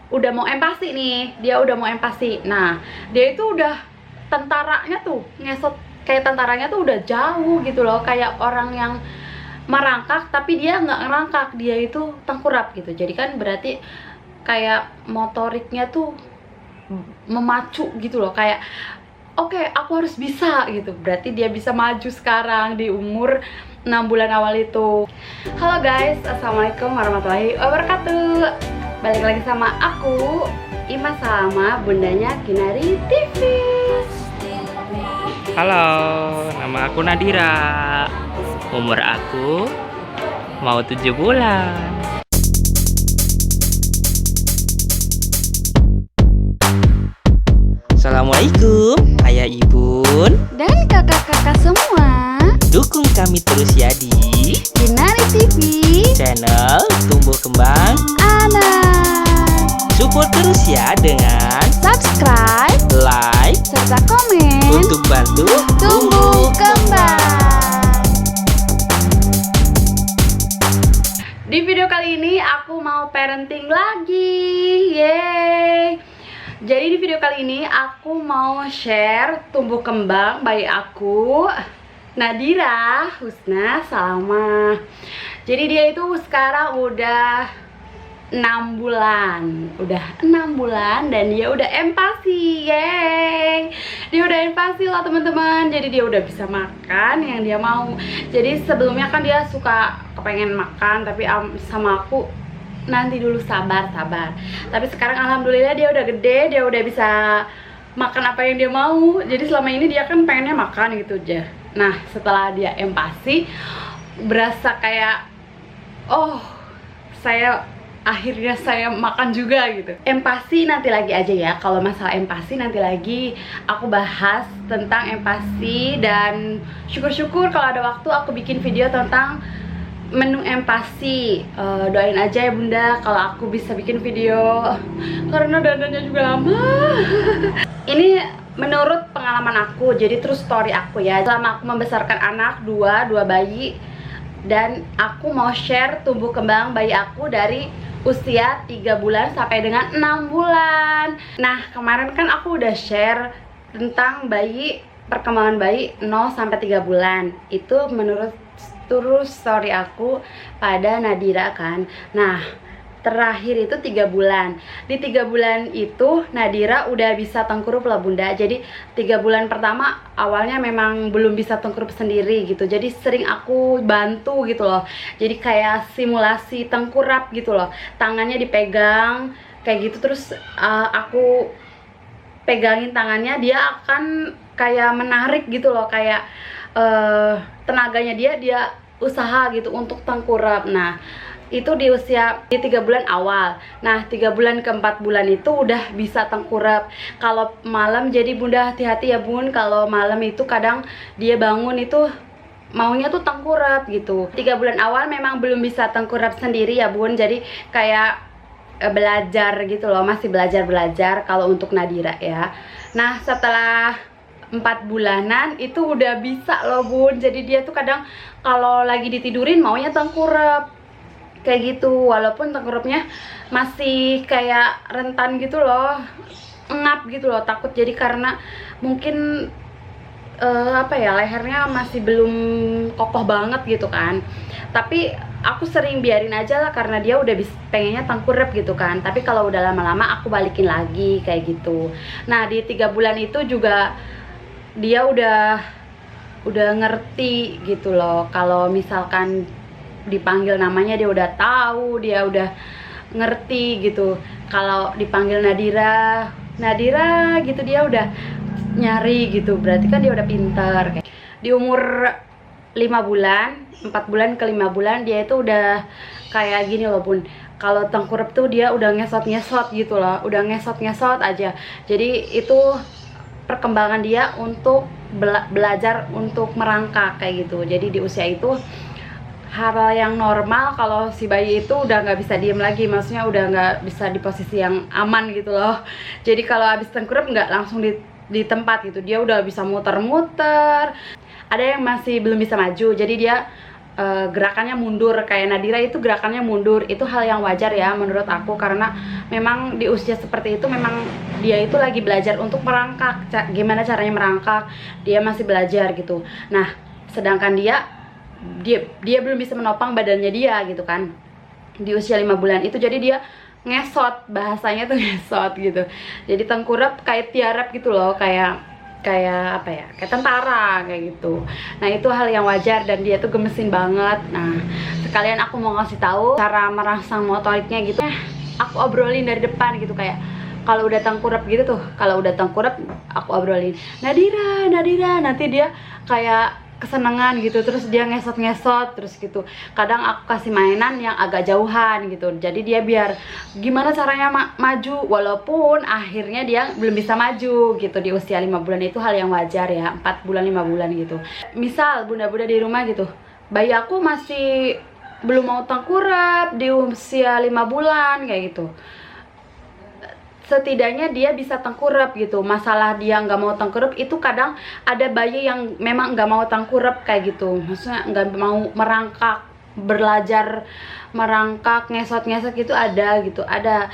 udah mau empasi nih, dia udah mau empasi. Nah, dia itu udah tentaranya tuh ngesot, kayak tentaranya tuh udah jauh gitu loh, kayak orang yang merangkak tapi dia nggak ngerangkak, dia itu tengkurap gitu. Jadi kan berarti kayak motoriknya tuh memacu gitu loh, kayak oke, aku harus bisa gitu. Berarti dia bisa maju sekarang di umur 6 bulan awal itu. Halo guys, assalamualaikum warahmatullahi wabarakatuh. Balik lagi sama aku, Ima Salama, bundanya Kinari TV. Halo, nama aku Nadira. Umur aku mau 7 bulan. Assalamualaikum, ayah ibun Dan kakak-kakak semua, dukung kami terus ya di Kinari TV channel Tumbuh Kembang Anak. Support terus ya dengan Subscribe like serta komen untuk bantu tumbuh kembang. Di video kali ini aku mau parenting lagi. Yeay. Jadi di video kali ini aku mau share tumbuh kembang bayi aku, Nadira Husna Salama. Jadi dia itu sekarang udah 6 bulan. Udah 6 bulan dan dia udah empasi. Yeay. Dia udah empasi loh teman-teman. Jadi dia udah bisa makan yang dia mau. Jadi sebelumnya kan dia suka kepengen makan tapi sama aku nanti dulu, sabar. Tapi sekarang alhamdulillah dia udah gede, dia udah bisa makan apa yang dia mau. Jadi selama ini dia kan pengennya makan gitu aja. Nah setelah dia empasi, berasa kayak akhirnya saya makan juga gitu. Empasi nanti lagi aja ya. Kalau masalah empasi nanti lagi aku bahas tentang empasi. Dan syukur-syukur kalau ada waktu aku bikin video tentang menu empasi. Doain aja ya bunda kalau aku bisa bikin video, karena dandannya juga lama. Ini menurut pengalaman aku, jadi true story aku ya. Selama aku membesarkan anak, dua bayi, dan aku mau share tumbuh kembang bayi aku dari usia 3 bulan sampai dengan 6 bulan. Nah kemarin kan aku udah share tentang perkembangan bayi 0 sampai 3 bulan. Itu menurut true story aku pada Nadira kan. Nah terakhir itu 3 bulan. Di 3 bulan itu Nadira udah bisa tengkurup lah bunda. Jadi 3 bulan pertama awalnya memang belum bisa tengkurup sendiri gitu. Jadi sering aku bantu gitu loh. Jadi kayak simulasi tengkurap gitu loh. Tangannya dipegang kayak gitu, terus aku pegangin tangannya, dia akan kayak menarik gitu loh, kayak tenaganya dia usaha gitu untuk tengkurap. Nah itu di usia di 3 bulan awal. Nah 3 bulan ke 4 bulan itu udah bisa tengkurap. Kalau malam, jadi bunda hati-hati ya bun, kalau malam itu kadang dia bangun itu maunya tuh tengkurap gitu. 3 bulan awal memang belum bisa tengkurap sendiri ya bun, jadi kayak belajar gitu loh, masih belajar kalau untuk Nadira ya. Nah setelah 4 bulanan itu udah bisa loh bun. Jadi dia tuh kadang kalau lagi ditidurin maunya tengkurap kayak gitu, walaupun tengkurapnya masih kayak rentan gitu loh, ngap gitu loh, takut. Jadi karena mungkin lehernya masih belum kokoh banget gitu kan. Tapi aku sering biarin aja lah karena dia udah pengennya tengkurap gitu kan. Tapi kalau udah lama-lama aku balikin lagi kayak gitu. Nah di 3 bulan itu juga dia udah ngerti gitu loh. Kalau misalkan dipanggil namanya dia udah tahu, dia udah ngerti gitu. Kalau dipanggil Nadira gitu dia udah nyari gitu. Berarti kan dia udah pintar. Di umur 5 bulan, 4 bulan ke 5 bulan dia itu udah kayak gini loh bun. Kalau tengkurap tuh dia udah ngesot gitu loh, udah ngesot aja. Jadi itu perkembangan dia untuk belajar untuk merangkak kayak gitu. Jadi di usia itu hal yang normal kalau si bayi itu udah nggak bisa diem lagi, maksudnya udah nggak bisa di posisi yang aman gitu loh. Jadi kalau habis tengkurap nggak langsung di tempat gitu, dia udah bisa muter-muter. Ada yang masih belum bisa maju, jadi dia gerakannya mundur. Kayak Nadira itu gerakannya mundur, itu hal yang wajar ya menurut aku, karena memang di usia seperti itu memang dia itu lagi belajar untuk merangkak, gimana caranya merangkak, dia masih belajar gitu. Nah sedangkan dia belum bisa menopang badannya dia gitu kan di usia 5 bulan itu. Jadi dia ngesot, bahasanya tuh ngesot gitu, jadi tengkurap kayak tiarap gitu loh, kayak apa ya, kayak tentara kayak gitu. Nah itu hal yang wajar dan dia tuh gemesin banget. Nah sekalian aku mau ngasih tahu cara merangsang motoriknya gitu. Aku obrolin dari depan gitu, kayak kalau udah tengkurap gitu tuh, kalau udah tengkurap aku obrolin, Nadira, nanti dia kayak kesenangan gitu, terus dia ngesot terus gitu. Kadang aku kasih mainan yang agak jauhan gitu, jadi dia biar gimana caranya maju, walaupun akhirnya dia belum bisa maju gitu di usia 5 bulan. Itu hal yang wajar ya, 4 bulan 5 bulan gitu. Misal bunda-bunda di rumah gitu, bayi aku masih belum mau tengkurap di usia 5 bulan kayak gitu, setidaknya dia bisa tengkurap gitu. Masalah dia nggak mau tengkurap itu kadang ada bayi yang memang nggak mau tengkurap kayak gitu, maksudnya nggak mau merangkak, belajar merangkak, ngesot gitu ada gitu. Ada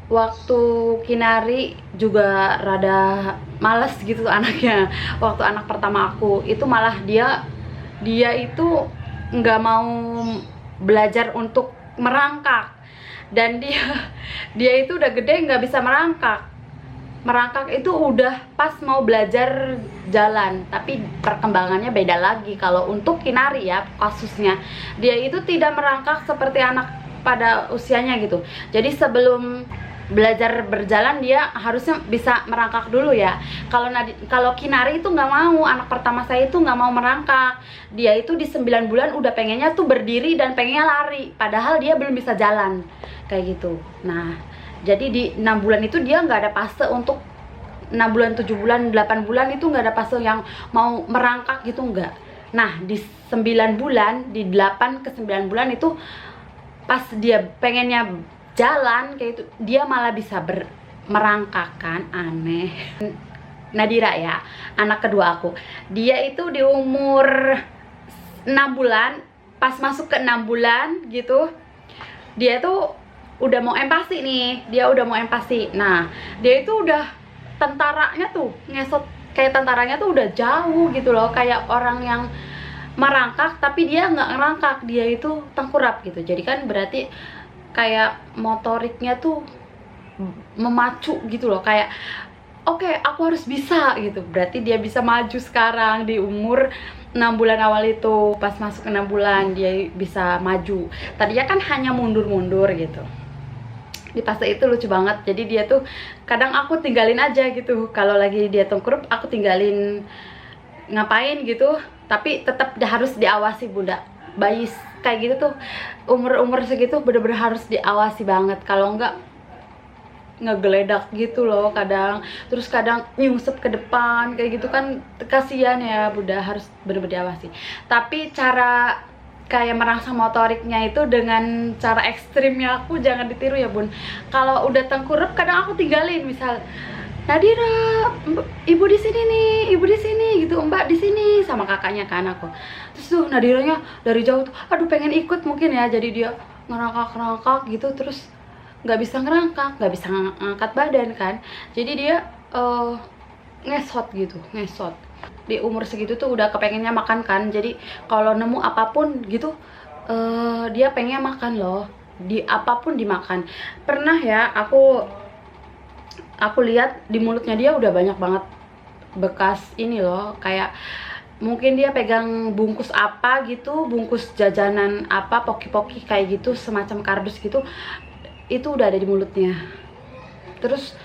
waktu Kinari juga rada males gitu anaknya. Waktu anak pertama aku itu malah dia itu nggak mau belajar untuk merangkak, dan dia itu udah gede nggak bisa merangkak itu udah pas mau belajar jalan. Tapi perkembangannya beda lagi. Kalau untuk Kinari ya kasusnya, dia itu tidak merangkak seperti anak pada usianya gitu. Jadi sebelum belajar berjalan dia harusnya bisa merangkak dulu ya. Kalau Kinari itu nggak mau, anak pertama saya itu nggak mau merangkak. Dia itu di 9 bulan udah pengennya tuh berdiri dan pengennya lari, padahal dia belum bisa jalan kayak gitu. Nah jadi di 6 bulan itu dia nggak ada fase untuk 6 bulan, 7 bulan, 8 bulan itu nggak ada fase yang mau merangkak gitu, nggak. Nah di 9 bulan, di 8 ke 9 bulan itu pas dia pengennya jalan kayak itu, dia malah bisa merangkak kan, aneh. Nadira ya, anak kedua aku, dia itu di umur 6 bulan, pas masuk ke 6 bulan gitu, dia tuh udah mau empati nih, Nah dia itu udah tentaranya tuh ngesot, kayak tentaranya tuh udah jauh gitu loh, kayak orang yang merangkak tapi dia nggak ngerangkak, dia itu tengkurap gitu. Jadi kan berarti kayak motoriknya tuh memacu gitu loh, kayak oke, aku harus bisa gitu. Berarti dia bisa maju sekarang di umur 6 bulan awal itu. Pas masuk ke 6 bulan dia bisa maju. Tadinya kan hanya mundur-mundur gitu. Di fase itu lucu banget. Jadi dia tuh kadang aku tinggalin aja gitu. Kalau lagi dia tengkurap aku tinggalin ngapain gitu, tapi tetap harus diawasi bunda. Bayi kayak gitu tuh umur segitu bener-bener harus diawasi banget. Kalau enggak ngegeledak gitu loh kadang, terus kadang nyungsep ke depan kayak gitu kan, kasihan ya bunda, harus bener-bener diawasi. Tapi cara kayak merangsang motoriknya itu dengan cara ekstrimnya aku jangan ditiru ya bun. Kalau udah tengkurap kadang aku tinggalin, misal Nadira, ibu di sini nih, ibu di sini gitu, mbak di sini sama kakaknya kan aku. Terus tuh Nadiranya dari jauh tuh, aduh pengen ikut mungkin ya, jadi dia ngerangkak gitu, terus nggak bisa ngerangkak, nggak bisa ngangkat badan kan, jadi dia ngesot gitu, ngesot. Di umur segitu tuh udah kepengennya makan kan, jadi kalau nemu apapun gitu dia pengen makan loh, di apapun dimakan. Pernah ya aku lihat di mulutnya dia udah banyak banget bekas ini loh, kayak mungkin dia pegang bungkus apa gitu, bungkus jajanan apa, poki-poki kayak gitu, semacam kardus gitu, itu udah ada di mulutnya. Terus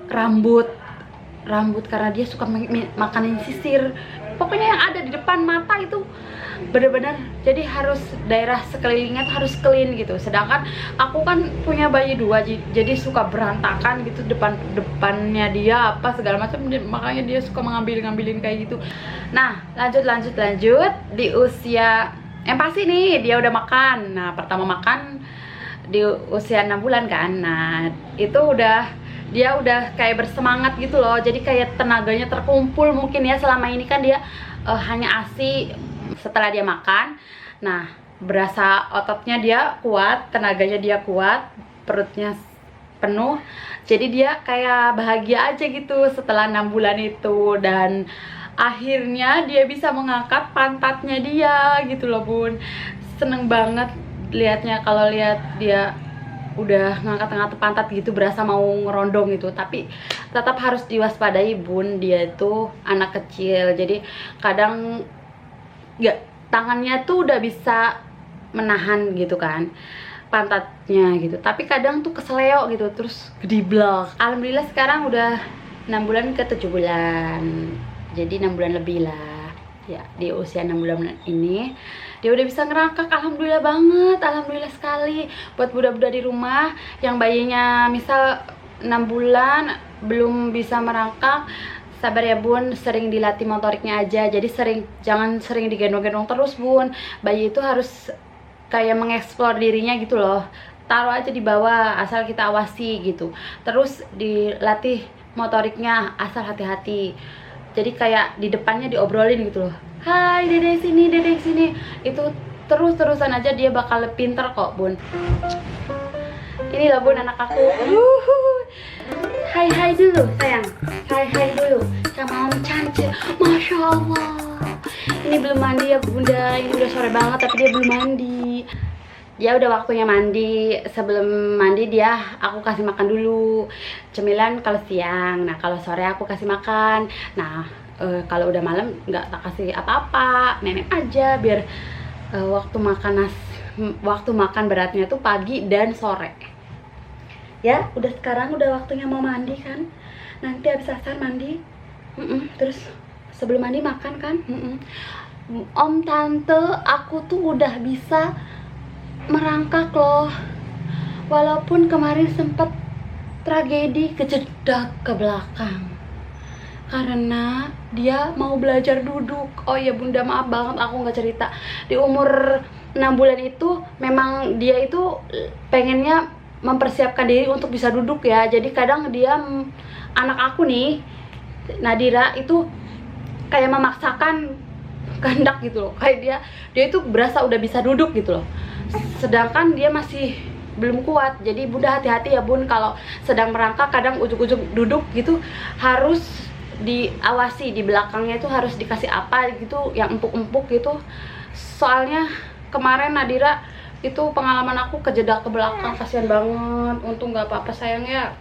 rambut karena dia suka makanin sisir, pokoknya yang ada di depan mata itu bener-bener, jadi harus daerah sekelilingnya tuh harus clean gitu. Sedangkan aku kan punya bayi 2, jadi suka berantakan gitu depannya dia apa segala macam, makanya dia suka ngambilin kayak gitu. Nah lanjut di usia pasti nih dia udah makan. Nah pertama makan di usia 6 bulan kan. Nah itu dia udah kayak bersemangat gitu loh, jadi kayak tenaganya terkumpul mungkin ya. Selama ini kan dia hanya ASI. Setelah dia makan, Nah, berasa ototnya dia kuat, tenaganya dia kuat, perutnya penuh. Jadi dia kayak bahagia aja gitu setelah 6 bulan itu. Dan akhirnya dia bisa mengangkat pantatnya dia gitu loh bun. Seneng banget liatnya, kalau lihat dia udah ngangkat-ngangkat pantat gitu, berasa mau ngerondong gitu. Tapi tetap harus diwaspadai bun, dia itu anak kecil, jadi kadang nggak, tangannya tuh udah bisa menahan gitu kan pantatnya gitu, tapi kadang tuh keseleo gitu, terus gediblok. Alhamdulillah sekarang udah 6 bulan ke 7 bulan, jadi 6 bulan lebih lah ya. Di usia 6 bulan ini dia udah bisa ngerangkak, alhamdulillah banget, alhamdulillah sekali. Buat budak-budak di rumah yang bayinya misal 6 bulan belum bisa merangkak, sabar ya bun, sering dilatih motoriknya aja. Jadi jangan sering digendong-gendong terus bun. Bayi itu harus kayak mengeksplor dirinya gitu loh. Taruh aja di bawah, asal kita awasi gitu. Terus dilatih motoriknya, asal hati-hati. Jadi kayak di depannya diobrolin gitu loh. Hai dedek sini, dedek sini. Itu terus-terusan aja, dia bakal pinter kok bun. Ini loh bun anak aku. Hai dulu sayang, hai dulu sama om Cancil. Masya Allah, ini belum mandi ya bunda, ini udah sore banget tapi dia belum mandi. Dia udah waktunya mandi. Sebelum mandi aku kasih makan dulu cemilan kalau siang. Nah kalau sore aku kasih makan. Nah kalau udah malam nggak tak kasih apa-apa, nenek aja biar waktu makan beratnya tuh pagi dan sore. Ya, sekarang udah waktunya mau mandi kan. Nanti habis asar mandi. Terus sebelum mandi makan kan. Om tante, aku tuh udah bisa merangkak loh. Walaupun kemarin sempet tragedi kejedak ke belakang. Karena dia mau belajar duduk. Oh ya bunda, maaf banget aku nggak cerita. Di umur 6 bulan itu memang dia itu pengennya mempersiapkan diri untuk bisa duduk ya. Jadi kadang dia, anak aku nih Nadira itu kayak memaksakan kehendak gitu loh. Kayak dia itu berasa udah bisa duduk gitu loh, sedangkan dia masih belum kuat. Jadi bunda hati-hati ya bun, kalau sedang merangkak kadang ujung-ujung duduk gitu harus diawasi. Di belakangnya itu harus dikasih apa gitu yang empuk-empuk gitu. Soalnya kemarin Nadira itu pengalaman aku kejedak ke belakang, kasihan banget. Untung nggak apa-apa sayang ya.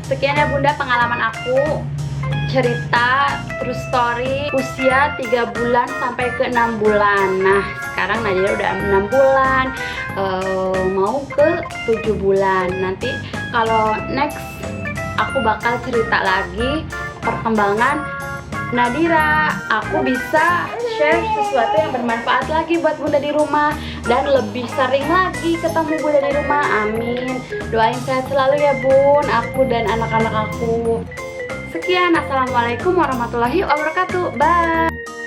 Sekian ya bunda pengalaman aku, cerita true story usia 3 bulan sampai ke 6 bulan. Nah sekarang Nadira udah 6 bulan, mau ke 7 bulan. Nanti kalau next aku bakal cerita lagi perkembangan Nadira. Aku bisa share sesuatu yang bermanfaat lagi buat bunda di rumah, dan lebih sering lagi ketemu bunda di rumah. Amin. Doain sehat selalu ya bun, aku dan anak-anak aku. Sekian, assalamualaikum warahmatullahi wabarakatuh. Bye.